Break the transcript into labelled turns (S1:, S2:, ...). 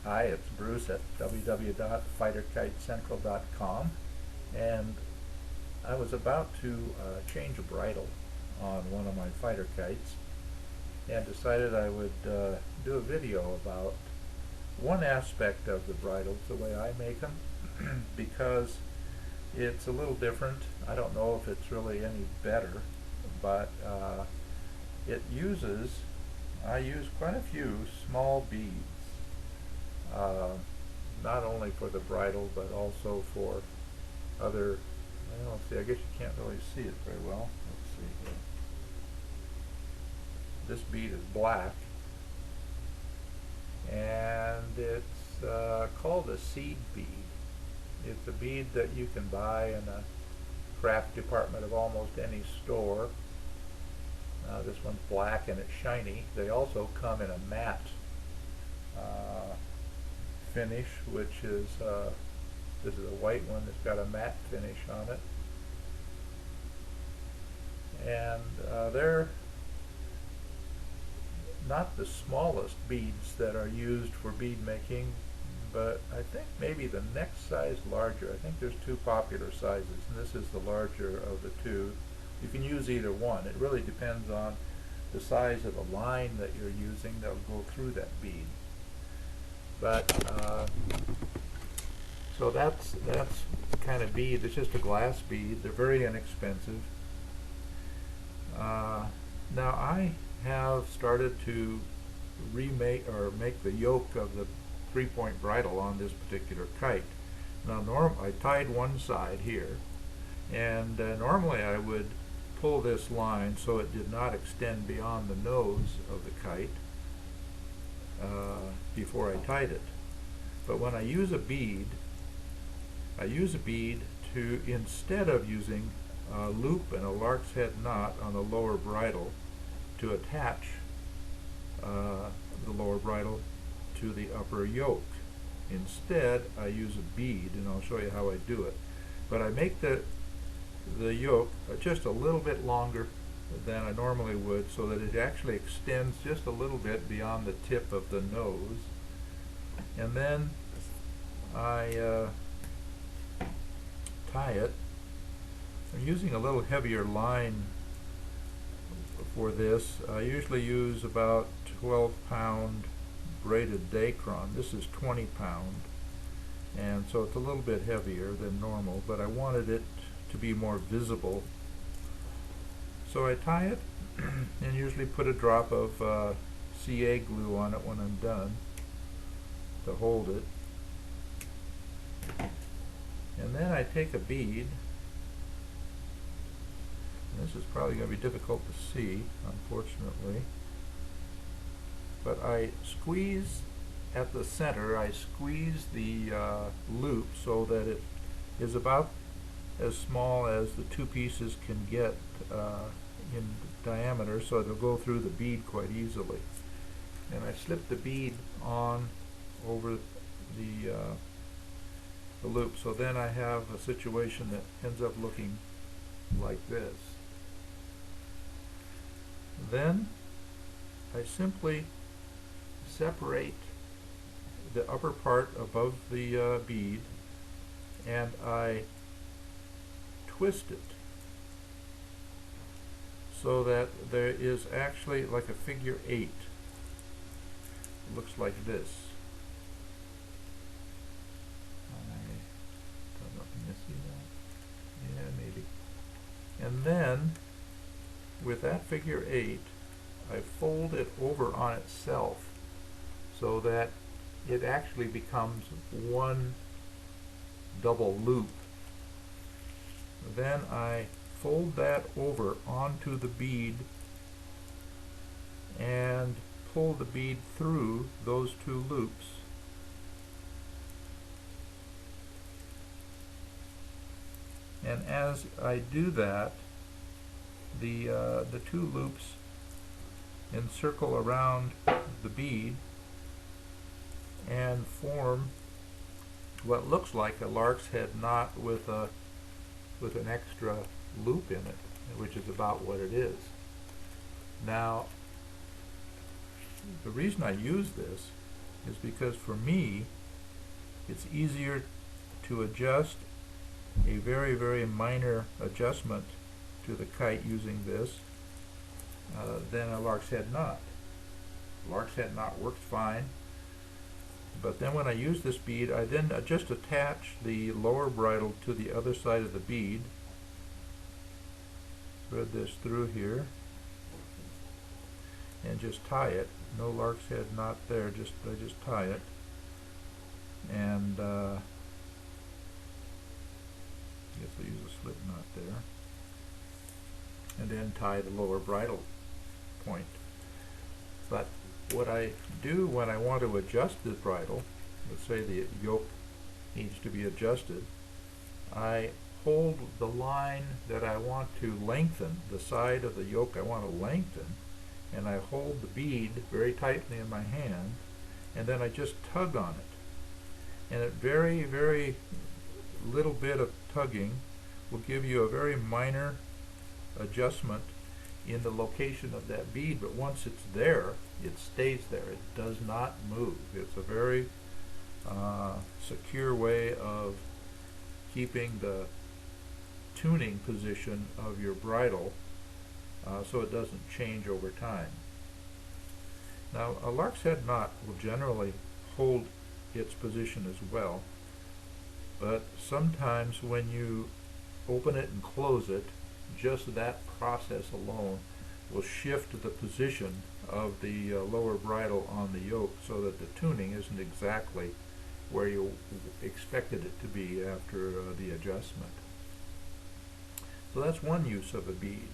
S1: Hi, it's Bruce at www.fighterkitecentral.com, and I was about to change a bridle on one of my fighter kites and decided I would do a video about one aspect of the bridles, the way I make them, because it's a little different. I don't know if it's really any better, but I use quite a few small beads. Not only for the bridle, but also for other, well, see, I guess you can't really see it very well. Let's see here. This bead is black, and it's called a seed bead. It's a bead that you can buy in a craft department of almost any store. This one's black and it's shiny. They also come in a matte finish, which is this is a white one that's got a matte finish on it, and they're not the smallest beads that are used for bead making, but I think maybe the next size larger. I think there's two popular sizes, and this is the larger of the two. You can use either one. It really depends on the size of the line that you're using that will go through that bead. But so that's the kind of bead. It's just a glass bead. They're very inexpensive. Now I have started to remake or make the yoke of the 3-point bridle on this particular kite. Now I tied one side here, and normally I would pull this line so it did not extend beyond the nose of the kite before I tied it. But when I use a bead to, instead of using a loop and a lark's head knot on the lower bridle to attach the lower bridle to the upper yoke. Instead, I use a bead, and I'll show you how I do it. But I make the yoke just a little bit longer than I normally would, so that it actually extends just a little bit beyond the tip of the nose. And then I tie it. I'm using a little heavier line for this. I usually use about 12-pound braided dacron. This is 20-pound, and so it's a little bit heavier than normal, but I wanted it to be more visible. So I tie it and usually put a drop of CA glue on it when I'm done to hold it. And then I take a bead, and this is probably going to be difficult to see, unfortunately, but I squeeze at the center. I squeeze the loop so that it is about as small as the two pieces can get in diameter, so it'll go through the bead quite easily. And I slip the bead on over the loop, so then I have a situation that ends up looking like this. Then I simply separate the upper part above the bead, and I twist it so that there is actually like a figure 8. It looks like this. I don't know if you can see that. Yeah, maybe. And then with that figure 8, I fold it over on itself so that it actually becomes one double loop. Then I fold that over onto the bead and pull the bead through those two loops. And as I do that, the two loops encircle around the bead and form what looks like a lark's head knot with an extra loop in it, which is about what it is. Now, the reason I use this is because for me it's easier to adjust a very, very minor adjustment to the kite using this than a lark's head knot. Lark's head knot works fine, but then when I use this bead, I then just attach the lower bridle to the other side of the bead, thread this through here, and just tie it. No lark's head knot there, I just tie it, and I guess I'll use a slip knot there, and then tie the lower bridle point. But what I do when I want to adjust the bridle, let's say the yoke needs to be adjusted, I hold the line that I want to lengthen, the side of the yoke I want to lengthen, and I hold the bead very tightly in my hand, and then I just tug on it. And a very, very little bit of tugging will give you a very minor adjustment in the location of that bead, but once it's there, it stays there. It does not move. It's a very secure way of keeping the tuning position of your bridle so it doesn't change over time. Now, a lark's head knot will generally hold its position as well, but sometimes when you open it and close it, just that process alone will shift the position of the lower bridle on the yoke so that the tuning isn't exactly where you expected it to be after the adjustment. So that's one use of a bead.